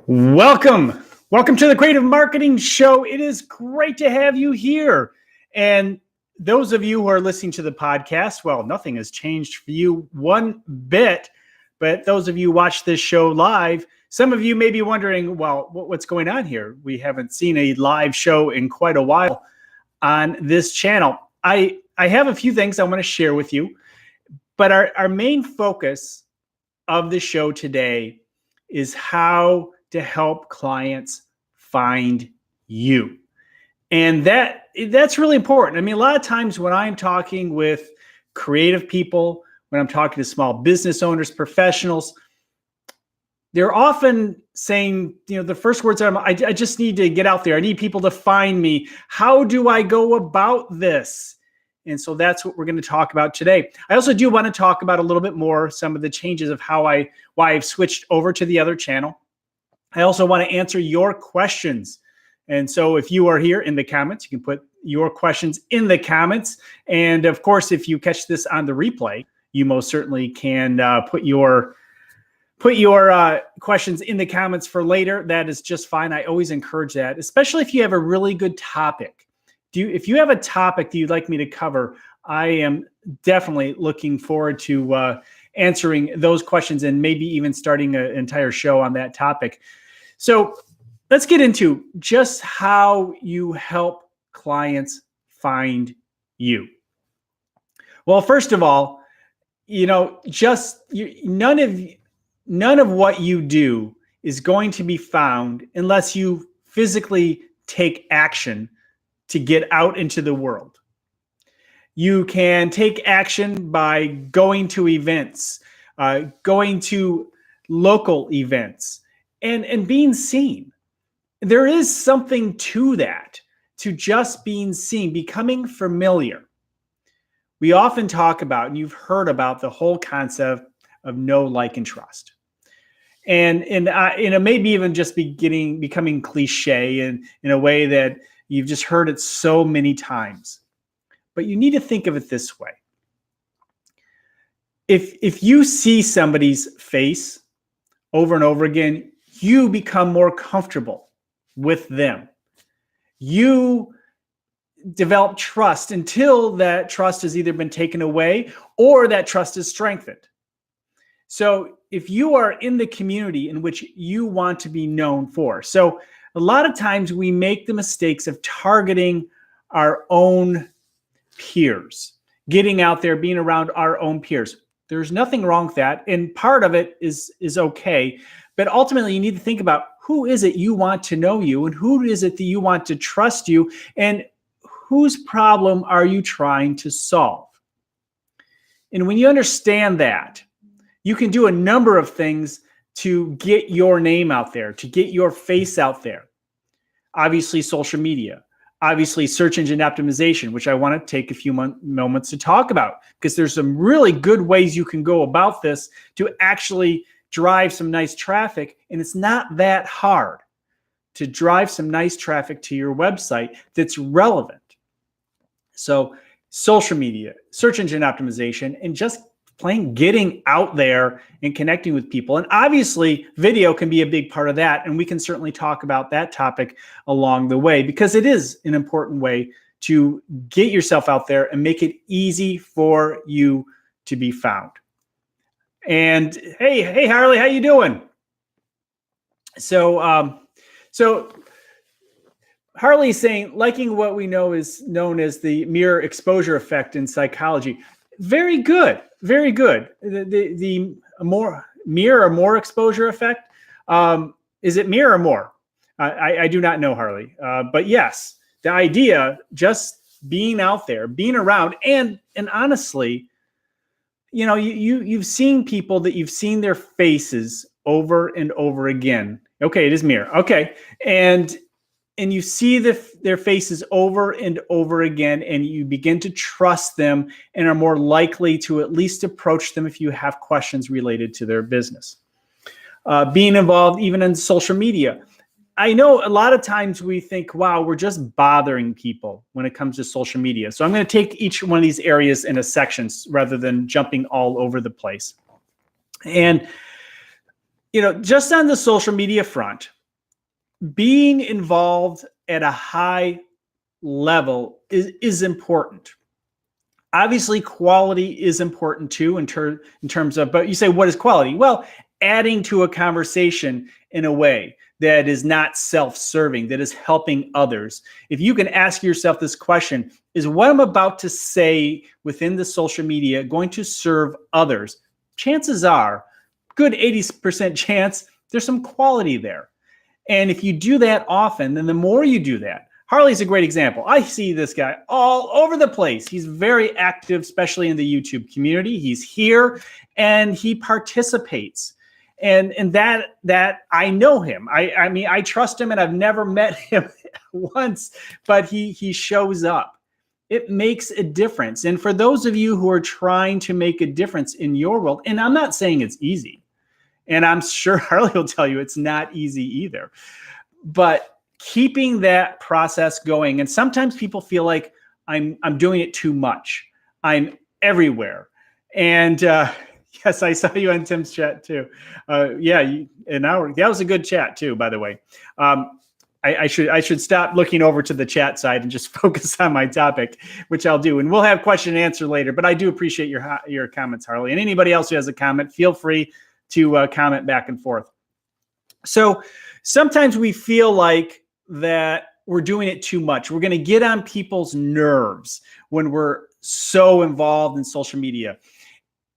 Welcome. Welcome to the Creative Marketing Show. It is great to have you here. And those of you who are listening to the podcast, well, nothing has changed for you one bit. But those of you who watch this show live, some of you may be wondering, well, what's going on here? We haven't seen a live show in quite a while on this channel. I have a few things I want to share with you, but our main focus of the show today is how to help clients find you. And that's really important. I mean, a lot of times when I'm talking with creative people, when I'm talking to small business owners, professionals, they're often saying, the first words are, I just need to get out there. I need people to find me. How do I go about this? And so that's what we're going to talk about today. I also do want to talk about a little bit more some of the changes of why I've switched over to the other channel. I also want to answer your questions. And so if you are here in the comments, you can put your questions in the comments. And of course, if you catch this on the replay, you most certainly can put your questions in the comments for later. That is just fine. I always encourage that, especially if you have a really good topic. If you have a topic that you'd like me to cover, I am definitely looking forward to answering those questions and maybe even starting an entire show on that topic. So let's get into just how you help clients find you. Well, first of all, none of what you do is going to be found unless you physically take action to get out into the world. You can take action by going to events, going to local events, and being seen. There is something to that, to just being seen, becoming familiar. We often talk about, and you've heard about, the whole concept of know, like, and trust. And it may be even just becoming cliche in a way that you've just heard it so many times. But you need to think of it this way. If you see somebody's face over and over again, you become more comfortable with them. You develop trust until that trust has either been taken away or that trust is strengthened. So if you are in the community in which you want to be known for, so a lot of times we make the mistakes of targeting our own peers, getting out there, being around our own peers. There's nothing wrong with that. And part of it is okay. But ultimately, you need to think about who is it you want to know you, and who is it that you want to trust you, and whose problem are you trying to solve? And when you understand that, you can do a number of things to get your name out there, to get your face out there. Obviously, social media. Obviously, search engine optimization, which I want to take a few moments to talk about, because there's some really good ways you can go about this to actually drive some nice traffic. And it's not that hard to drive some nice traffic to your website that's relevant. So social media, search engine optimization, and just plain getting out there and connecting with people. And obviously, video can be a big part of that. And we can certainly talk about that topic along the way, because it is an important way to get yourself out there and make it easy for you to be found. And hey, Harley, how you doing? So Harley's saying, liking what we know is known as the mirror exposure effect in psychology. Very good. Very good. The more mirror or more exposure effect. Is it mirror or more? I do not know, Harley. But yes, the idea, just being out there, being around, and honestly, you've seen people that you've seen their faces over and over again. Okay, it is mirror. Okay, and you see their faces over and over again, and you begin to trust them and are more likely to at least approach them if you have questions related to their business. Being involved even in social media. I know a lot of times we think, wow, we're just bothering people when it comes to social media. So I'm going to take each one of these areas in a section rather than jumping all over the place. And Just on the social media front, being involved at a high level is important. Obviously, quality is important too in terms of, but you say, what is quality? Well, adding to a conversation in a way that is not self-serving, that is helping others. If you can ask yourself this question, is what I'm about to say within the social media going to serve others? Chances are, good 80% chance, there's some quality there. And if you do that often, then the more you do that, Harley's a great example. I see this guy all over the place. He's very active, especially in the YouTube community. He's here and he participates. And that I know him. I mean, I trust him and I've never met him once, but he shows up. It makes a difference. And for those of you who are trying to make a difference in your world, and I'm not saying it's easy, and I'm sure Harley will tell you it's not easy either, but keeping that process going. And sometimes people feel like I'm doing it too much. I'm everywhere. And yes, I saw you on Tim's chat too. An hour. That was a good chat too, by the way. I should stop looking over to the chat side and just focus on my topic, which I'll do. And we'll have question and answer later. But I do appreciate your comments, Harley. And anybody else who has a comment, feel free to comment back and forth. So sometimes we feel like that we're doing it too much. We're going to get on people's nerves when we're so involved in social media.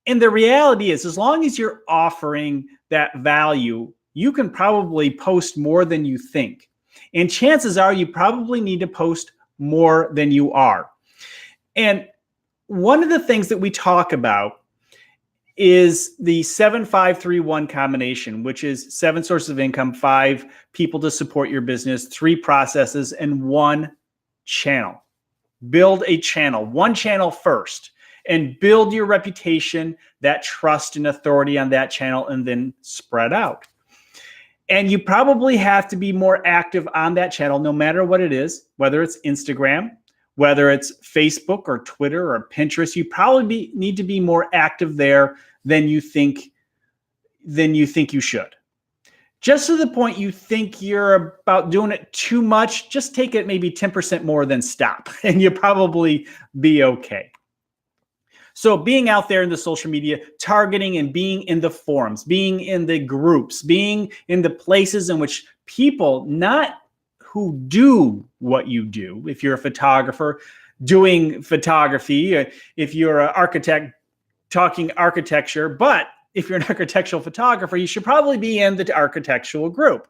And the reality is, as long as you're offering that value, you can probably post more than you think. And chances are you probably need to post more than you are. And one of the things that we talk about is the 7-5-3-1 combination, which is 7 sources of income, 5 people to support your business, 3 processes, and 1 channel. Build a channel, 1 channel first, and build your reputation, that trust and authority on that channel, and then spread out. And you probably have to be more active on that channel, no matter what it is, whether it's Instagram, whether it's Facebook or Twitter or Pinterest. You probably need to be more active there than you think you should. Just to the point you think you're about doing it too much, just take it maybe 10% more, then stop, and you'll probably be okay. So being out there in the social media, targeting and being in the forums, being in the groups, being in the places in which people, not who do what you do. If you're a photographer doing photography, if you're an architect talking architecture, but if you're an architectural photographer, you should probably be in the architectural group,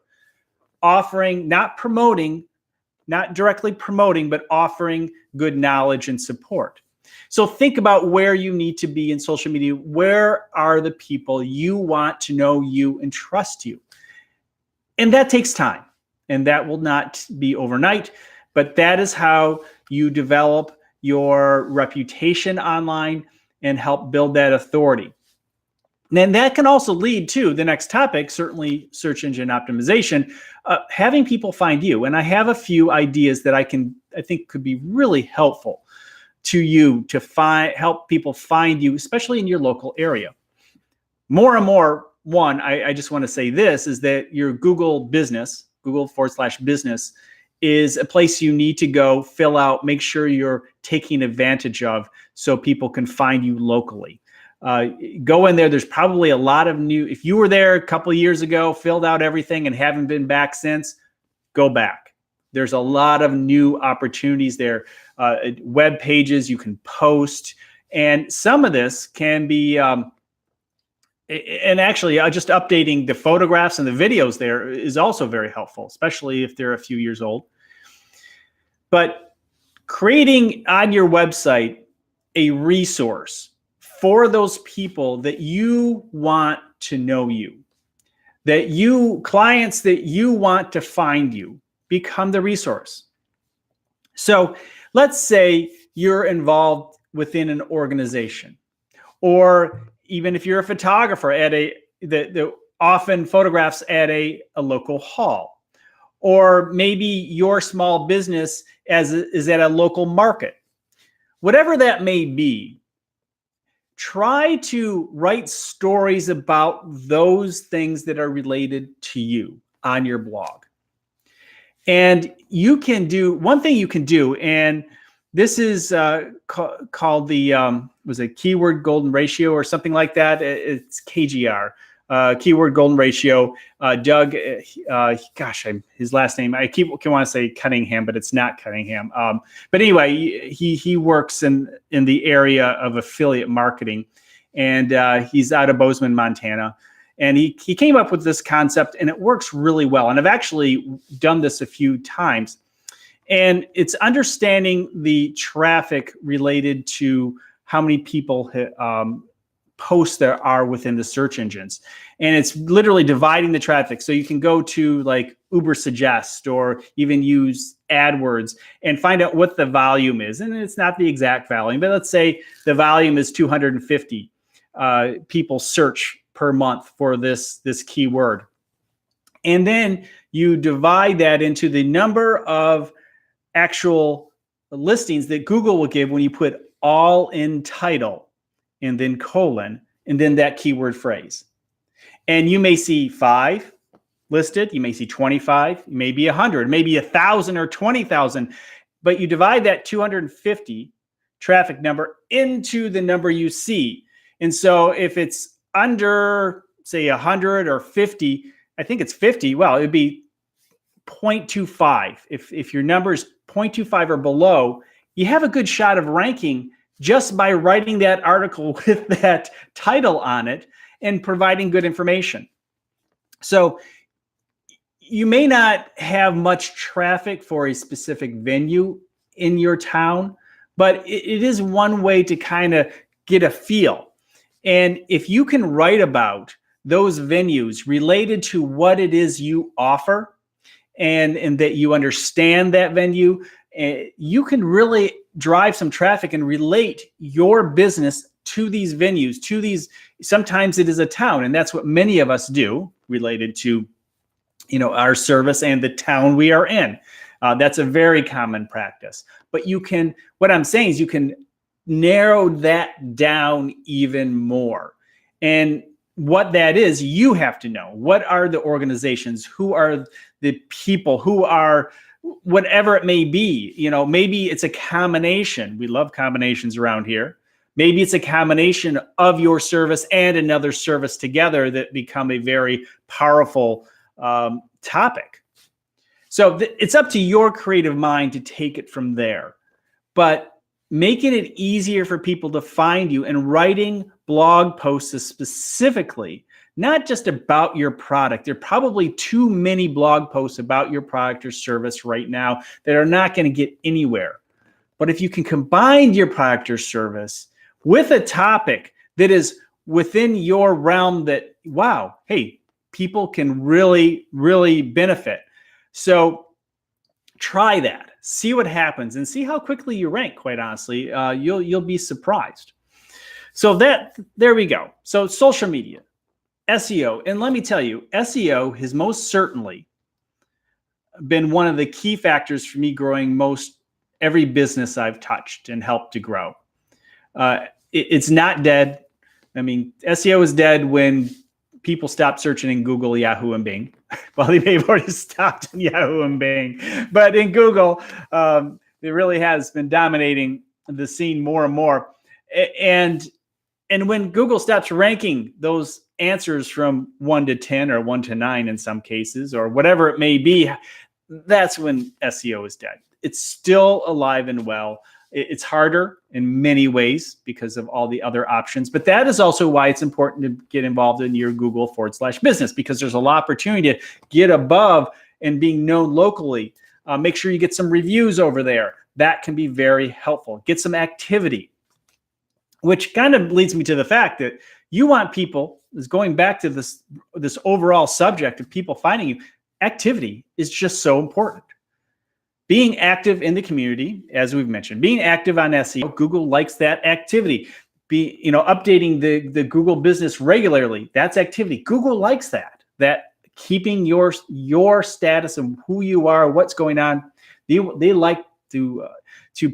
offering, not promoting, not directly promoting, but offering good knowledge and support. So think about where you need to be in social media. Where are the people you want to know you and trust you? And that takes time. And that will not be overnight, but that is how you develop your reputation online and help build that authority. And then that can also lead to the next topic, certainly search engine optimization, having people find you. And I have a few ideas that I think could be really helpful to you to help people find you, especially in your local area. More and more, one, I just want to say this, is that your Google business, Google/business, is a place you need to go, fill out, make sure you're taking advantage of so people can find you locally. Go in there. There's probably a lot of new, if you were there a couple of years ago, filled out everything and haven't been back since, go back. There's a lot of new opportunities there. Web pages you can post. And some of this can be, and actually just updating the photographs and the videos there is also very helpful, especially if they're a few years old. But creating on your website a resource for those people that you want to know you, clients that you want to find you, become the resource. So let's say you're involved within an organization, or even if you're a photographer that often photographs at a local hall, or maybe your small business is at a local market. Whatever that may be, try to write stories about those things that are related to you on your blog. And you can do one thing you can do, and this is called the was it keyword golden ratio or something like that. It's KGR, keyword golden ratio. Doug, his last name, I want to say Cunningham, but it's not Cunningham. But anyway, he works in the area of affiliate marketing, and he's out of Bozeman, Montana. And he came up with this concept, and it works really well. And I've actually done this a few times. And it's understanding the traffic related to how many people posts there are within the search engines. And it's literally dividing the traffic. So you can go to like Uber Suggest or even use AdWords and find out what the volume is. And it's not the exact volume, but let's say the volume is 250 people search per month for this keyword. And then you divide that into the number of actual listings that Google will give when you put all in title and then colon and then that keyword phrase. And you may see 5 listed, you may see 25, maybe 100, maybe 1,000 or 20,000, but you divide that 250 traffic number into the number you see. And so if it's under, say, 100 or 50, I think it's 50, well, it'd be 0.25. If your number is 0.25 or below, you have a good shot of ranking just by writing that article with that title on it and providing good information. So you may not have much traffic for a specific venue in your town, but it is one way to kind of get a feel. And if you can write about those venues related to what it is you offer and that you understand that venue, you can really drive some traffic and relate your business to these venues, to these, sometimes it is a town, and that's what many of us do related to, our service and the town we are in. That's a very common practice. But you can, what I'm saying is you can narrow that down even more. And what that is, you have to know. What are the organizations? Who are the people? Who are whatever it may be? Maybe it's a combination. We love combinations around here. Maybe it's a combination of your service and another service together that become a very powerful topic. So it's up to your creative mind to take it from there. But making it easier for people to find you and writing blog posts specifically, not just about your product. There are probably too many blog posts about your product or service right now that are not going to get anywhere. But if you can combine your product or service with a topic that is within your realm that, wow, hey, people can really, really benefit. So try that. See what happens and see how quickly you rank, quite honestly. You'll be surprised. So there we go. So social media, SEO. And let me tell you, SEO has most certainly been one of the key factors for me growing most every business I've touched and helped to grow. It's not dead. I mean, SEO is dead when people stopped searching in Google, Yahoo, and Bing. Well, they may have already stopped in Yahoo and Bing, but in Google, it really has been dominating the scene more and more. And when Google stops ranking those answers from 1 to 10 or 1 to 9 in some cases, or whatever it may be, that's when SEO is dead. It's still alive and well. It's harder in many ways because of all the other options, but that is also why it's important to get involved in your Google /business, because there's a lot of opportunity to get above and being known locally. Make sure you get some reviews over there. That can be very helpful. Get some activity, which kind of leads me to the fact that you want people, is going back to this overall subject of people finding you. Activity is just so important. Being active in the community, as we've mentioned, being active on SEO, Google likes that activity. Updating the Google business regularly, that's activity. Google likes that keeping your status of who you are, what's going on. They like to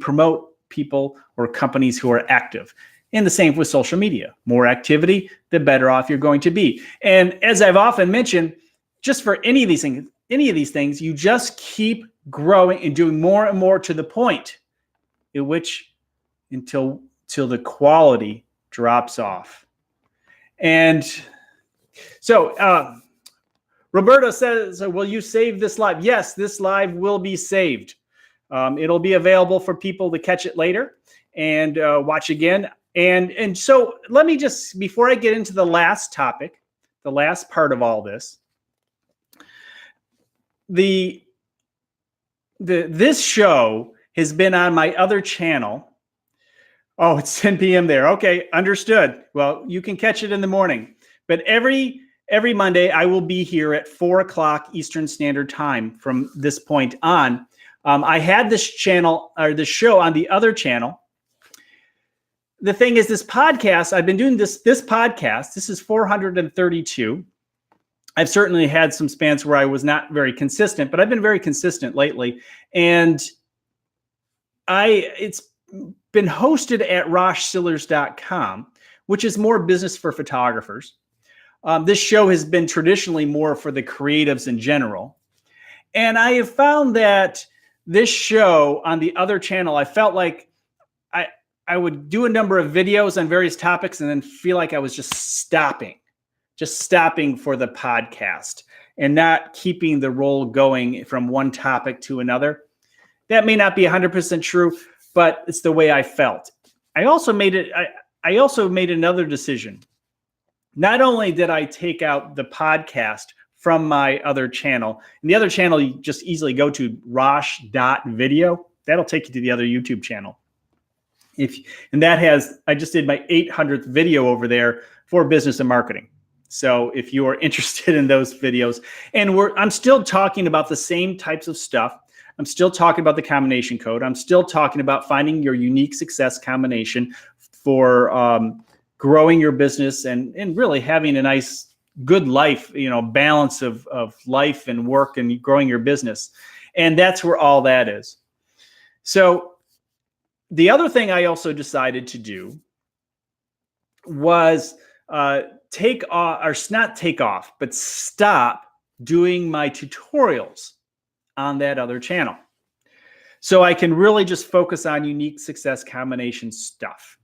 promote people or companies who are active. And the same with social media. More activity, the better off you're going to be. And as I've often mentioned, just for any of these things, you just keep growing and doing more and more to the point at which until the quality drops off. And so Roberta says, will you save this live? Yes, this live will be saved. It'll be available for people to catch it later and watch again. And so let me just, before I get into the last topic, the last part of all this, this show has been on my other channel. Oh, it's 10 p.m. there. Okay, understood. Well, you can catch it in the morning. But every Monday, I will be here at 4 o'clock Eastern Standard Time from this point on. I had this channel or this show on the other channel. The thing is, this podcast, I've been doing this podcast. This is 432. I've certainly had some spans where I was not very consistent, but I've been very consistent lately. And it's been hosted at roshsillars.com, which is more business for photographers. This show has been traditionally more for the creatives in general. And I have found that this show on the other channel, I felt like I would do a number of videos on various topics and then feel like I was just stopping for the podcast and not keeping the roll going from one topic to another. That may not be 100% true, but it's the way I felt. I also made another decision. Not only did I take out the podcast from my other channel, and the other channel you just easily go to rosh.video. That'll take you to the other YouTube channel. I just did my 800th video over there for business and marketing. So if you are interested in those videos, and I'm still talking about the same types of stuff. I'm still talking about the combination code. I'm still talking about finding your unique success combination for growing your business and really having a nice, good life, balance of life and work and growing your business. And that's where all that is. So the other thing I also decided to do was stop doing my tutorials on that other channel. So I can really just focus on unique success combination stuff.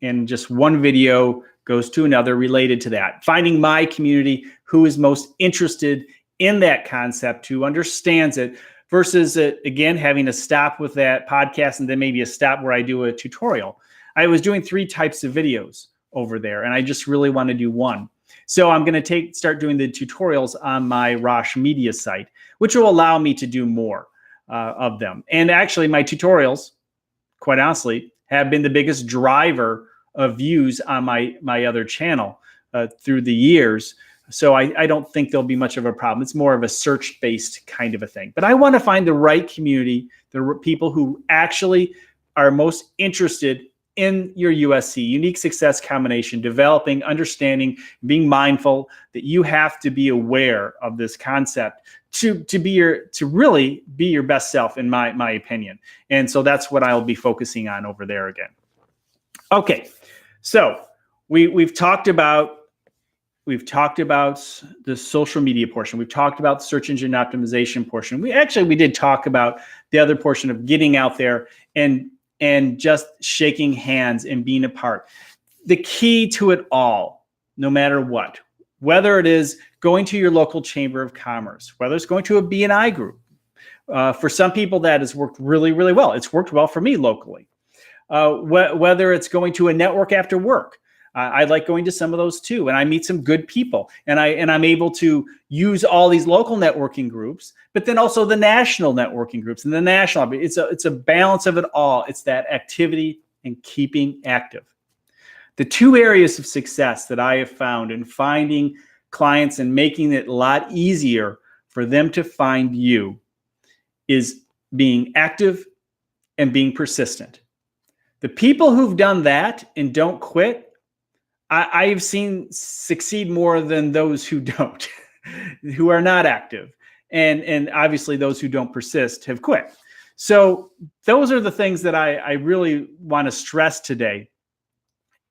And just one video goes to another related to that. Finding my community who is most interested in that concept, who understands it, versus again, having to stop with that podcast and then maybe a stop where I do a tutorial. I was doing 3 types of videos over there, and I just really want to do one. So I'm going to start doing the tutorials on my Rosh Media site, which will allow me to do more of them. And actually, my tutorials, quite honestly, have been the biggest driver of views on my other channel through the years. So I don't think there'll be much of a problem. It's more of a search-based kind of a thing. But I want to find the right community, the people who actually are most interested in your USC, unique success combination, developing, understanding, being mindful that you have to be aware of this concept to really be your best self, in my opinion. And so that's what I'll be focusing on over there again. Okay, so we've talked about the social media portion. We've talked about the search engine optimization portion. We did talk about the other portion of getting out there and just shaking hands and being a part. The key to it all, no matter what, whether it is going to your local chamber of commerce, whether it's going to a B&I group, for some people that has worked really, really well. It's worked well for me locally. Whether it's going to a network after work. I like going to some of those too, and I meet some good people, and I'm able to use all these local networking groups, but then also the national networking groups and the national. It's a balance of it all. It's that activity and keeping active. The 2 areas of success that I have found in finding clients and making it a lot easier for them to find you is being active and being persistent. The people who've done that and don't quit, I've seen succeed more than those who don't, who are not active. And obviously those who don't persist have quit. So those are the things that I really want to stress today.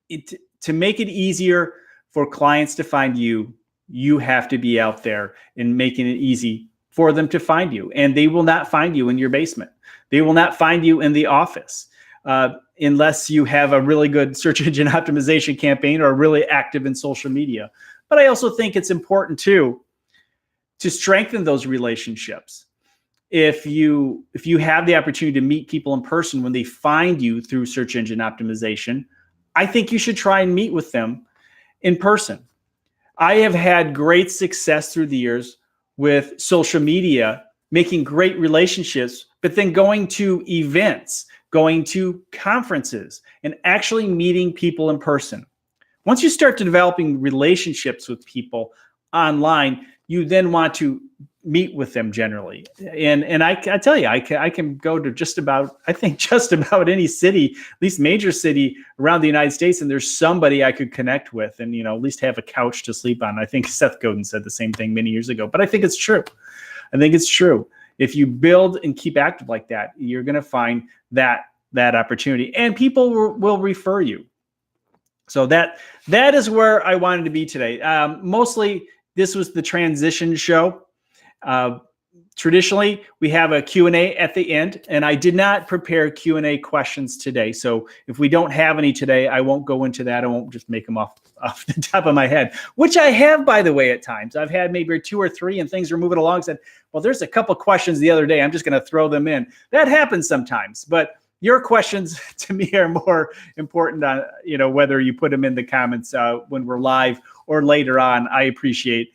to make it easier for clients to find you, you have to be out there and making it easy for them to find you. And they will not find you in your basement. They will not find you in the office unless you have a really good search engine optimization campaign or really active in social media. But I also think it's important too to strengthen those relationships. If you have the opportunity to meet people in person when they find you through search engine optimization, I think you should try and meet with them in person. I have had great success through the years with social media, making great relationships, but then going to events, going to conferences, and actually meeting people in person. Once you start to developing relationships with people online, you then want to meet with them generally. And I tell you, I can go to just about any city, at least major city around the United States, and there's somebody I could connect with and, at least have a couch to sleep on. I think Seth Godin said the same thing many years ago, but I think it's true. If you build and keep active like that, you're going to find that opportunity, and people will refer you. So that is where I wanted to be today. Mostly this was the transition show. Traditionally, we have a Q&A at the end, and I did not prepare Q&A questions today. So if we don't have any today, I won't go into that. I won't just make them off the top of my head, which I have, by the way, at times. I've had maybe 2 or 3 and things are moving along. Said, well, there's a couple questions the other day. I'm just going to throw them in. That happens sometimes, but your questions to me are more important on, whether you put them in the comments when we're live or later on. I appreciate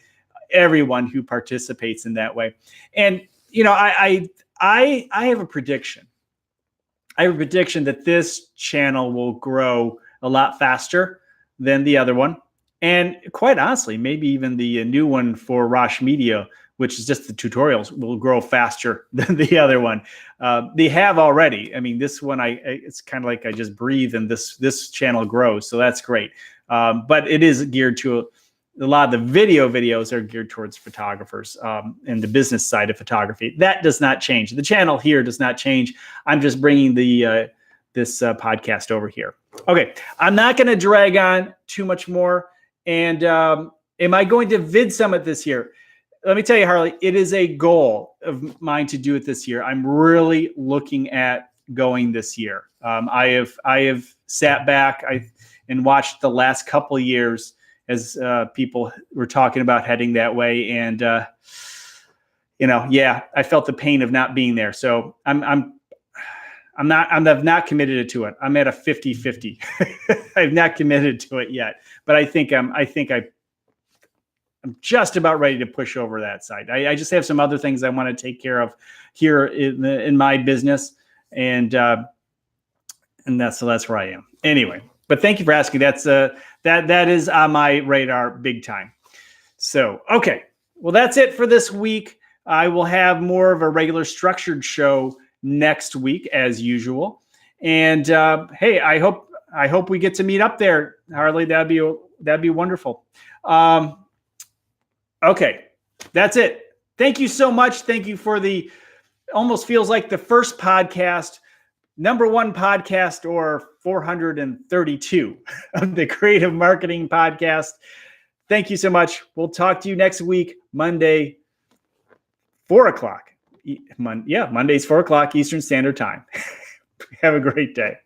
everyone who participates in that way. And, I have a prediction. I have a prediction that this channel will grow a lot faster than the other one. And quite honestly, maybe even the new one for Rosh Media, which is just the tutorials, will grow faster than the other one. They have already. I mean, this one, it's kind of like I just breathe and this channel grows. So that's great. But it is geared to a lot of the videos are geared towards photographers and the business side of photography. That does not change. The channel here does not change. I'm just bringing this podcast over here. Okay, I'm not going to drag on too much more. And am I going to Vid Summit this year? Let me tell you, Harley, it is a goal of mine to do it this year. I'm really looking at going this year. I have sat back and watched the last couple of years as people were talking about heading that way. And, I felt the pain of not being there. So I'm not committed to it. I'm at a 50-50. I've not committed to it yet, but I think I'm just about ready to push over that side. I just have some other things I want to take care of here in my business. And that's where I am anyway. But thank you for asking. That is on my radar big time. So, okay. Well, that's it for this week. I will have more of a regular structured show next week as usual. And hey, I hope we get to meet up there, Harley. That'd be wonderful. Okay. That's it. Thank you so much. Thank you for almost feels like the first podcast, #1 podcast, or 432 of the Creative Marketing Podcast. Thank you so much. We'll talk to you next week, Monday, 4 o'clock. Monday's 4 o'clock Eastern Standard Time. Have a great day.